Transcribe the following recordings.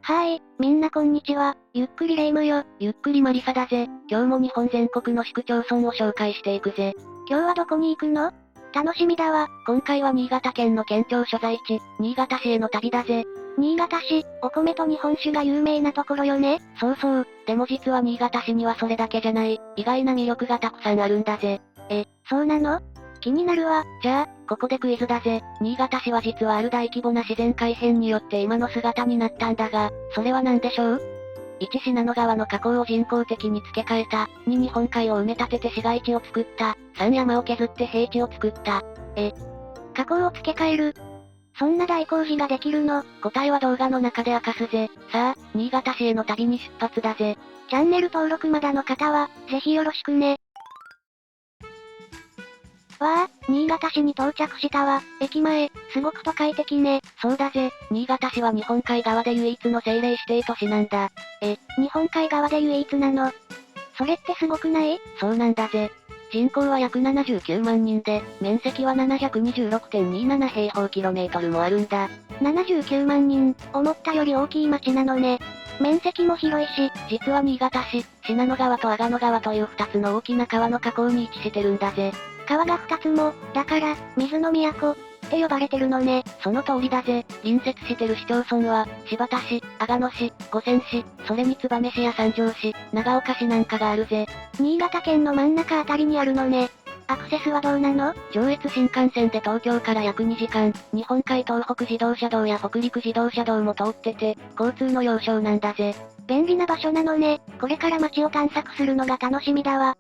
はーい、みんなこんにちは。ゆっくりレ夢ムよ。ゆっくりマリサだぜ。今日も日本全国の市区町村を紹介していくぜ。今日はどこに行くの？楽しみだわ。今回は新潟県の県庁所在地、新潟市への旅だぜ。新潟市、お米と日本酒が有名なところよね。そうそう。でも実は新潟市にはそれだけじゃない、意外な魅力がたくさんあるんだぜ。そうなの？気になるわ。じゃあ、ここでクイズだぜ。新潟市は実はある大規模な自然改変によって今の姿になったんだが、それは何でしょう？ 1. 信濃川の河口を人工的に付け替えた。2. 日本海を埋め立てて市街地を作った。3. 山を削って平地を作った。河口を付け替える。そんな大工事ができるの？答えは動画の中で明かすぜ。さあ、新潟市への旅に出発だぜ。チャンネル登録まだの方は、ぜひよろしくね。わあ、新潟市に到着したわ。駅前、すごく都会的ね。そうだぜ。新潟市は日本海側で唯一の政令指定都市なんだ。日本海側で唯一なの？それってすごくない？そうなんだぜ。人口は約79万人で、面積は 726.27 平方キロメートルもあるんだ。79万人、思ったより大きい町なのね。面積も広いし、実は新潟市、信濃川と阿賀野川という2つの大きな川の河口に位置してるんだぜ。川が2つも、だから、水の都、って呼ばれてるのね。その通りだぜ。隣接してる市町村は、新発田市、阿賀野市、五泉市、それに燕市や三条市、長岡市なんかがあるぜ。新潟県の真ん中あたりにあるのね。アクセスはどうなの？上越新幹線で東京から約2時間、日本海東北自動車道や北陸自動車道も通ってて、交通の要衝なんだぜ。便利な場所なのね。これから街を探索するのが楽しみだわ。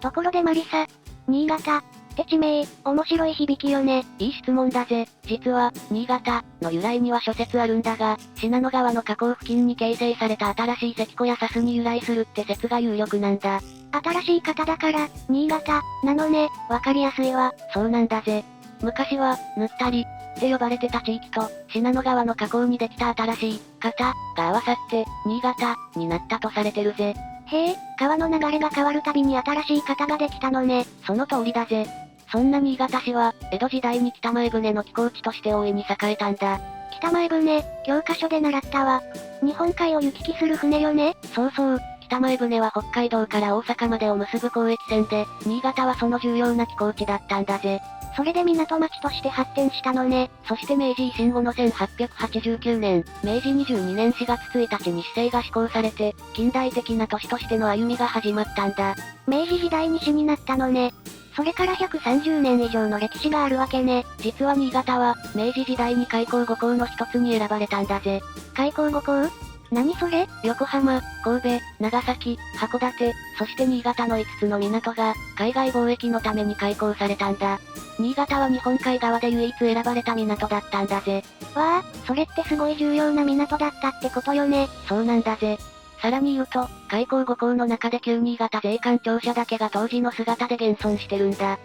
ところでマリサ、新潟って地名、面白い響きよね。いい質問だぜ。実は、新潟の由来には諸説あるんだが、信濃川の河口付近に形成された新しい関湖や砂州に由来するって説が有力なんだ。新しい方だから、新潟、なのね。わかりやすいわ。そうなんだぜ。昔は、ぬったり、って呼ばれてた地域と、信濃川の河口にできた新しい、方、が合わさって、新潟、になったとされてるぜ。へえ、川の流れが変わるたびに新しい方ができたのね。その通りだぜ。そんな新潟市は、江戸時代に北前船の寄港地として大いに栄えたんだ。北前船、教科書で習ったわ。日本海を行き来する船よね。そうそう。北前船は北海道から大阪までを結ぶ交易船で、新潟はその重要な寄港地だったんだぜ。それで港町として発展したのね。そして明治維新後の1889年、明治22年4月1日に市制が施行されて、近代的な都市としての歩みが始まったんだ。明治時代に市になったのね。それから130年以上の歴史があるわけね。実は新潟は、明治時代に開港5港の一つに選ばれたんだぜ。開港5港？何それ？横浜、神戸、長崎、函館、そして新潟の5つの港が、海外貿易のために開港されたんだ。新潟は日本海側で唯一選ばれた港だったんだぜ。わあ、それってすごい重要な港だったってことよね。そうなんだぜ。さらに言うと、開港5港の中で旧新潟税関庁舎だけが当時の姿で現存してるんだ。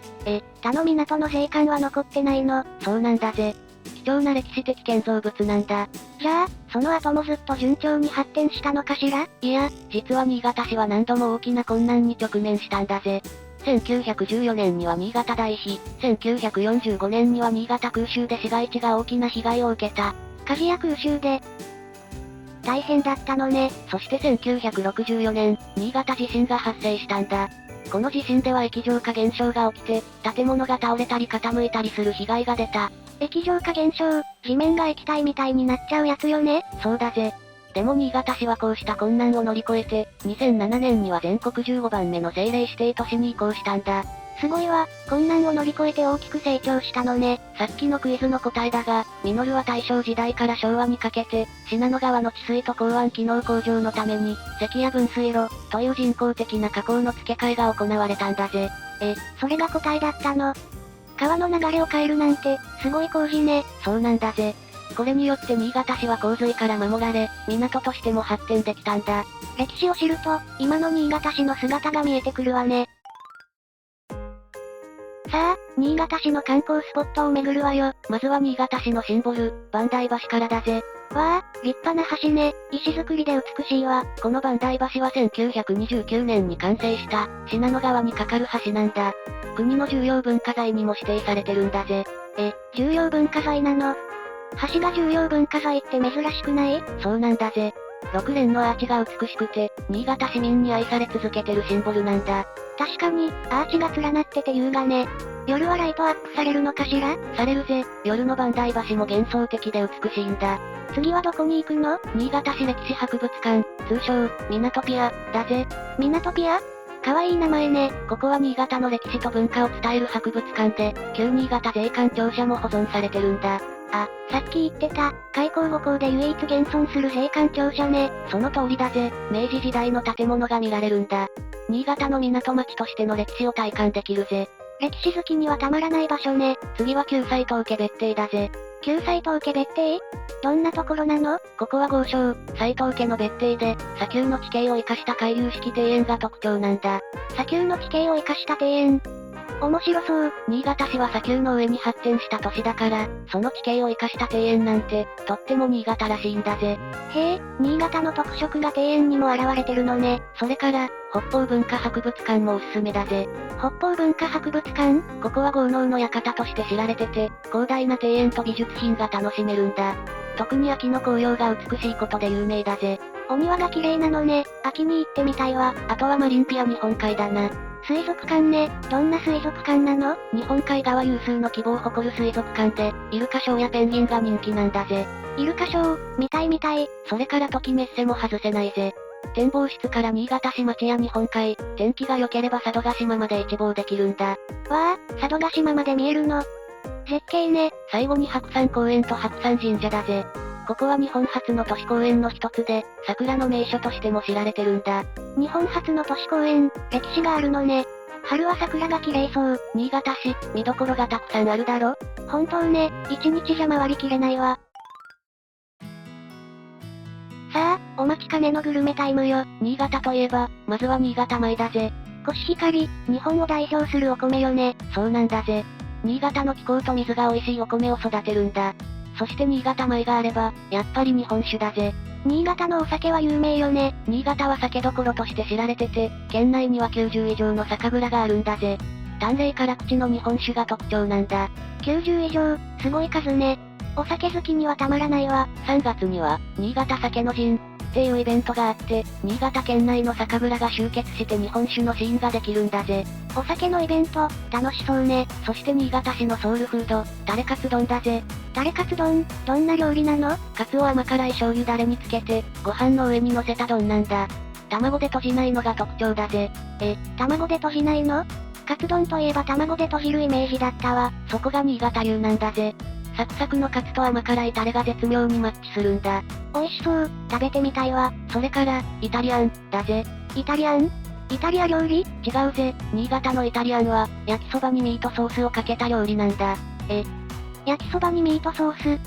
他の港の税関は残ってないの？そうなんだぜ。貴重な歴史的建造物なんだ。じゃあ、その後もずっと順調に発展したのかしら？いや、実は新潟市は何度も大きな困難に直面したんだぜ。1914年には新潟大火、1945年には新潟空襲で市街地が大きな被害を受けた。火事や空襲で、大変だったのね。そして1964年、新潟地震が発生したんだ。この地震では液状化現象が起きて、建物が倒れたり傾いたりする被害が出た。液状化現象、地面が液体みたいになっちゃうやつよね。そうだぜ。でも新潟市はこうした困難を乗り越えて、2007年には全国15番目の政令指定都市に移行したんだ。すごいわ、困難を乗り越えて大きく成長したのね。さっきのクイズの答えだが、実は大正時代から昭和にかけて、信濃川の治水と港湾機能向上のために、関や分水路、という人工的な河口の付け替えが行われたんだぜ。それが答えだったの？川の流れを変えるなんて、すごい工事ね。そうなんだぜ。これによって新潟市は洪水から守られ、港としても発展できたんだ。歴史を知ると、今の新潟市の姿が見えてくるわね。さあ、新潟市の観光スポットを巡るわよ。まずは新潟市のシンボル、磐梯橋からだぜ。わあ、立派な橋ね。石造りで美しいわ。この磐梯橋は1929年に完成した、信濃川に架かる橋なんだ。国の重要文化財にも指定されてるんだぜ。重要文化財なの？橋が重要文化財って珍しくない？そうなんだぜ。6連のアーチが美しくて、新潟市民に愛され続けてるシンボルなんだ。確かに、アーチが連なってて優雅ね。夜はライトアップされるのかしら？されるぜ。夜の磐梯橋も幻想的で美しいんだ。次はどこに行くの？新潟市歴史博物館、通称、ミナトピア、だぜ。ミナトピア？かわいい名前ね。ここは新潟の歴史と文化を伝える博物館で、旧新潟税関庁舎も保存されてるんだ。あ、さっき言ってた、開港後港で唯一現存する税関庁舎ね。その通りだぜ。明治時代の建物が見られるんだ。新潟の港町としての歴史を体感できるぜ。歴史好きにはたまらない場所ね。次は旧斎藤家別邸だぜ。旧斎藤家別邸？どんなところなの？ここは豪商、斎藤家の別邸で、砂丘の地形を生かした回遊式庭園が特徴なんだ。砂丘の地形を生かした庭園。面白そう。新潟市は砂丘の上に発展した都市だから、その地形を生かした庭園なんて、とっても新潟らしいんだぜ。へえ、新潟の特色が庭園にも現れてるのね。それから、北方文化博物館もおすすめだぜ。北方文化博物館？ここは豪農の館として知られてて、広大な庭園と美術品が楽しめるんだ。特に秋の紅葉が美しいことで有名だぜ。お庭が綺麗なのね。秋に行ってみたいわ。あとはマリンピア日本海だな。水族館ね。どんな水族館なの？日本海側有数の規模を誇る水族館で、イルカショーやペンギンが人気なんだぜ。イルカショー、見たい見たい。それからトキメッセも外せないぜ。展望室から新潟市町や日本海、天気が良ければ佐渡島まで一望できるんだ。わあ、佐渡島まで見えるの。絶景ね。最後に白山公園と白山神社だぜ。ここは日本初の都市公園の一つで、桜の名所としても知られてるんだ。日本初の都市公園、歴史があるのね。春は桜が綺麗そう。新潟市、見どころがたくさんあるだろ？本当ね、一日じゃ回りきれないわ。さあ、お待ちかねのグルメタイムよ。新潟といえば、まずは新潟米だぜ。コシヒカリ、日本を代表するお米よね。そうなんだぜ。新潟の気候と水が美味しいお米を育てるんだ。そして新潟米があれば、やっぱり日本酒だぜ。新潟のお酒は有名よね。新潟は酒どころとして知られてて、県内には90以上の酒蔵があるんだぜ。淡麗辛口の日本酒が特徴なんだ。90以上、すごい数ね。お酒好きにはたまらないわ。3月には、新潟酒の陣っていうイベントがあって、新潟県内の酒蔵が集結して日本酒のシーンができるんだぜ。お酒のイベント、楽しそうね。そして新潟市のソウルフード、タレカツ丼だぜ。タレカツ丼、どんな料理なの？カツを甘辛い醤油ダレにつけて、ご飯の上に乗せた丼なんだ。卵で閉じないのが特徴だぜ。卵で閉じないの？カツ丼といえば卵で閉じるイメージだったわ。そこが新潟流なんだぜ。サクサクのカツと甘辛いタレが絶妙にマッチするんだ。美味しそう、食べてみたいわ。それから、イタリアン、だぜ。イタリアン？イタリア料理？違うぜ。新潟のイタリアンは、焼きそばにミートソースをかけた料理なんだ。焼きそばにミートソース。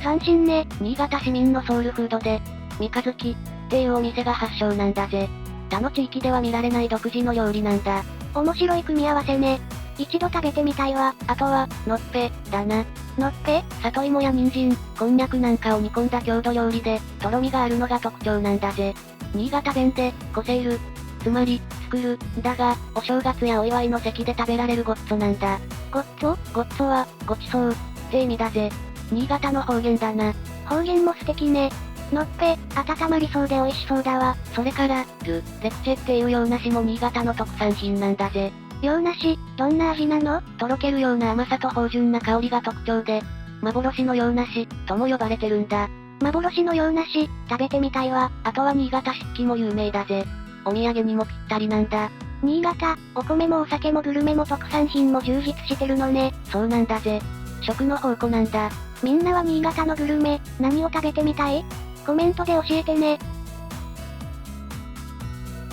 斬新ね。新潟市民のソウルフードで、三日月っていうお店が発祥なんだぜ。他の地域では見られない独自の料理なんだ。面白い組み合わせね。一度食べてみたいわ。あとは、のっぺ、だな。のっぺ？里芋や人参、こんにゃくなんかを煮込んだ郷土料理で、とろみがあるのが特徴なんだぜ。新潟弁で、こせる、つまり、作る、だが、お正月やお祝いの席で食べられるごっつなんだ。ごっつぉ？ごっつは、ごちそう、って意味だぜ。新潟の方言だな。方言も素敵ね。のっぺ、温まりそうで美味しそうだわ。それから、レクチェっていう洋梨も新潟の特産品なんだぜ。洋梨、どんな味なの？とろけるような甘さと芳醇な香りが特徴で、幻の洋梨、とも呼ばれてるんだ。幻の洋梨、食べてみたいわ。あとは新潟漆器も有名だぜ。お土産にもぴったりなんだ。新潟、お米もお酒もグルメも特産品も充実してるのね。そうなんだぜ。食の宝庫なんだ。みんなは新潟のグルメ、何を食べてみたい？コメントで教えてね。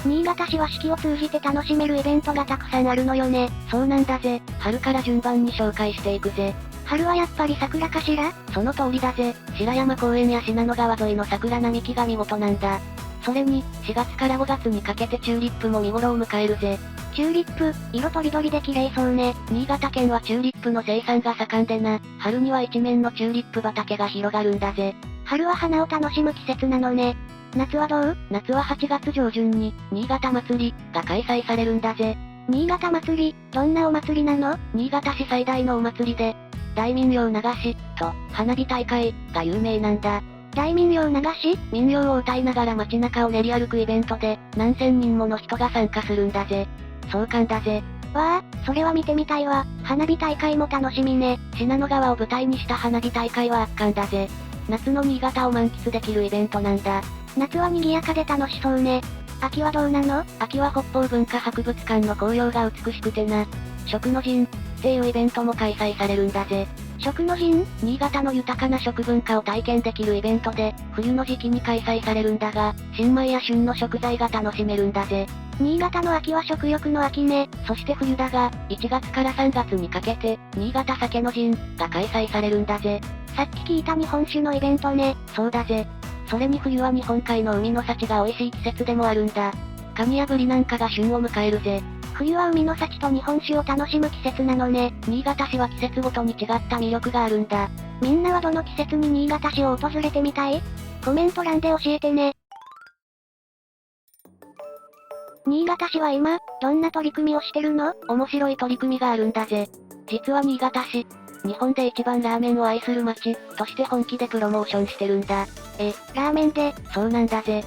新潟市は四季を通じて楽しめるイベントがたくさんあるのよね。そうなんだぜ。春から順番に紹介していくぜ。春はやっぱり桜かしら？その通りだぜ。白山公園や信濃川沿いの桜並木が見事なんだ。それに、4月から5月にかけてチューリップも見頃を迎えるぜ。チューリップ、色とりどりで綺麗そうね。新潟県はチューリップの生産が盛んでな、春には一面のチューリップ畑が広がるんだぜ。春は花を楽しむ季節なのね。夏はどう？夏は8月上旬に、新潟祭りが開催されるんだぜ。新潟祭り、どんなお祭りなの？新潟市最大のお祭りで、大民謡流し、と、花火大会、が有名なんだ。大民謡流し？民謡を歌いながら街中を練り歩くイベントで、何千人もの人が参加するんだぜ。壮観だぜ。わあ、それは見てみたいわ。花火大会も楽しみね。信濃川を舞台にした花火大会は圧巻だぜ。夏の新潟を満喫できるイベントなんだ。夏は賑やかで楽しそうね。秋はどうなの？秋は北方文化博物館の紅葉が美しくてな。食の陣っていうイベントも開催されるんだぜ。食の陣？新潟の豊かな食文化を体験できるイベントで、冬の時期に開催されるんだが、新米や旬の食材が楽しめるんだぜ。新潟の秋は食欲の秋ね。そして冬だが、1月から3月にかけて、新潟酒の陣が開催されるんだぜ。さっき聞いた日本酒のイベントね。そうだぜ。それに冬は日本海の海の幸が美味しい季節でもあるんだ。カニやブリなんかが旬を迎えるぜ。冬は海の幸と日本酒を楽しむ季節なのね。新潟市は季節ごとに違った魅力があるんだ。みんなはどの季節に新潟市を訪れてみたい？コメント欄で教えてね。新潟市は今、どんな取り組みをしてるの？面白い取り組みがあるんだぜ。実は新潟市、日本で一番ラーメンを愛する街、として本気でプロモーションしてるんだ。ラーメンで？そうなんだぜ。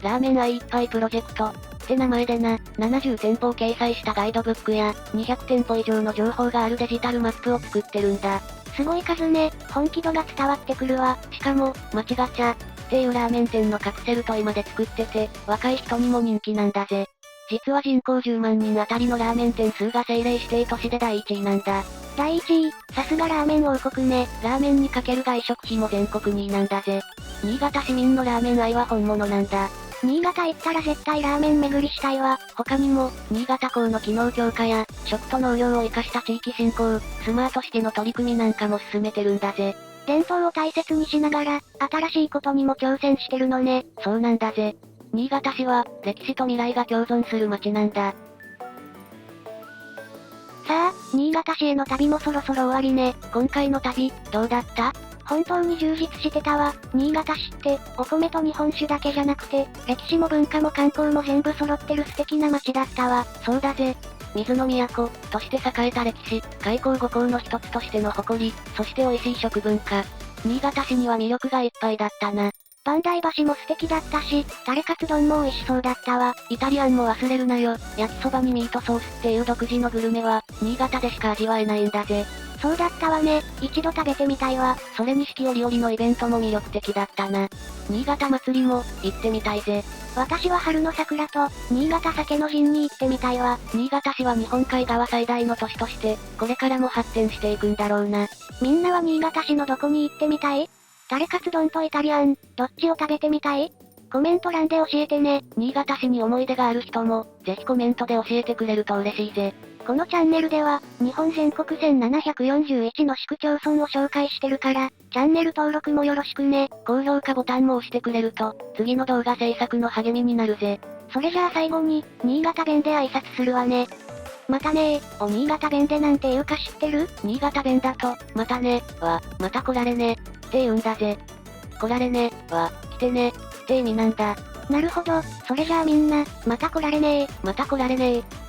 ラーメン愛いっぱいプロジェクト。って名前でな、70店舗を掲載したガイドブックや、200店舗以上の情報があるデジタルマップを作ってるんだ。すごい数ね、本気度が伝わってくるわ。しかも、町ガチャっていうラーメン店のカプセルトイまで作ってて、若い人にも人気なんだぜ。実は人口10万人あたりのラーメン店数が政令指定都市で第1位なんだ。第1位、さすがラーメン王国ね。ラーメンにかける外食費も全国2位なんだぜ。新潟市民のラーメン愛は本物なんだ。新潟行ったら絶対ラーメン巡りしたいわ。他にも、新潟港の機能強化や、食と農業を生かした地域振興、スマートシティの取り組みなんかも進めてるんだぜ。伝統を大切にしながら、新しいことにも挑戦してるのね。そうなんだぜ。新潟市は、歴史と未来が共存する街なんだ。さあ、新潟市への旅もそろそろ終わりね。今回の旅、どうだった？本当に充実してたわ。新潟市って、お米と日本酒だけじゃなくて、歴史も文化も観光も全部揃ってる素敵な街だったわ。そうだぜ。水の都、として栄えた歴史、開港五港の一つとしての誇り、そして美味しい食文化。新潟市には魅力がいっぱいだったな。磐梯橋も素敵だったし、タレカツ丼も美味しそうだったわ。イタリアンも忘れるなよ。焼きそばにミートソースっていう独自のグルメは、新潟でしか味わえないんだぜ。そうだったわね。一度食べてみたいわ。それに四季折々のイベントも魅力的だったな。新潟祭りも、行ってみたいぜ。私は春の桜と、新潟酒の陣に行ってみたいわ。新潟市は日本海側最大の都市として、これからも発展していくんだろうな。みんなは新潟市のどこに行ってみたい？タレカツ丼とイタリアン、どっちを食べてみたい？コメント欄で教えてね。新潟市に思い出がある人も、ぜひコメントで教えてくれると嬉しいぜ。このチャンネルでは、日本全国1741の市区町村を紹介してるから、チャンネル登録もよろしくね。高評価ボタンも押してくれると、次の動画制作の励みになるぜ。それじゃあ最後に、新潟弁で挨拶するわね。またねー、新潟弁でなんて言うか知ってる？新潟弁だと、またね、は、また来られね、って言うんだぜ。来られね、は、来てね、って意味なんだ。なるほど、それじゃあみんな、また来られねー。また来られねー。